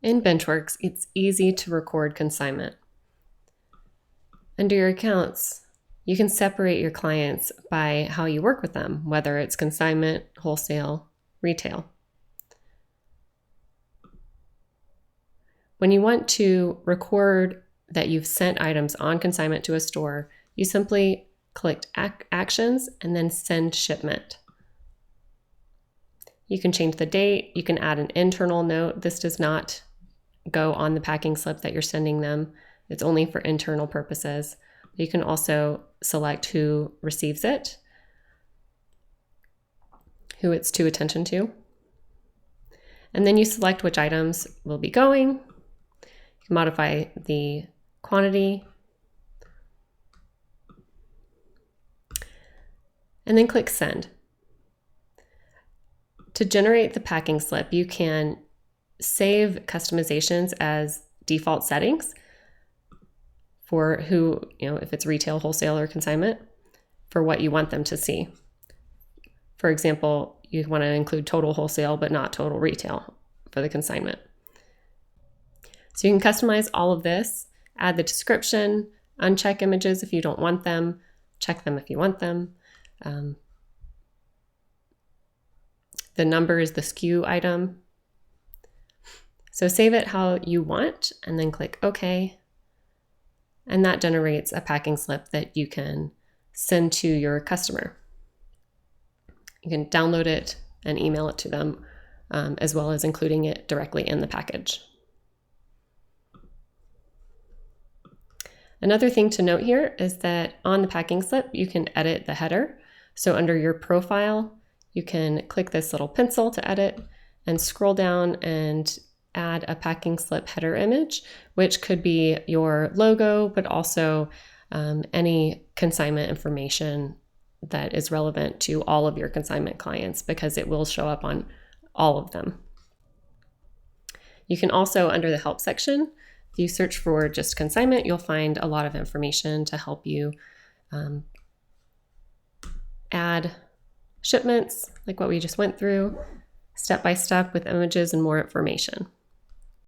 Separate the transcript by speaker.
Speaker 1: In BenchWorks, it's easy to record consignment. Under your accounts, you can separate your clients by how you work with them, whether it's consignment, wholesale, retail. When you want to record that you've sent items on consignment to a store, you simply click Actions and then Send Shipment. You can change the date. You can add an internal note. This does not go on the packing slip that you're sending them. It's only for internal purposes. You can also select who receives it, who it's to attention to. And then you select which items will be going. You can modify the quantity. And then click Send. To generate the packing slip, you can save customizations as default settings for who, if it's retail, wholesale, or consignment, for what you want them to see. For example, you want to include total wholesale, but not total retail for the consignment. So you can customize all of this, add the description, uncheck images if you don't want them, check them if you want them. The number is the SKU item. So save it how you want and then click OK. And that generates a packing slip that you can send to your customer. You can download it and email it to them, as well as including it directly in the package. Another thing to note here is that on the packing slip, you can edit the header. So under your profile, you can click this little pencil to edit and scroll down and add a packing slip header image, which could be your logo, but also any consignment information that is relevant to all of your consignment clients, because it will show up on all of them. You can also, under the help section, if you search for just consignment, you'll find a lot of information to help you add shipments, like what we just went through, step by step with images and more information.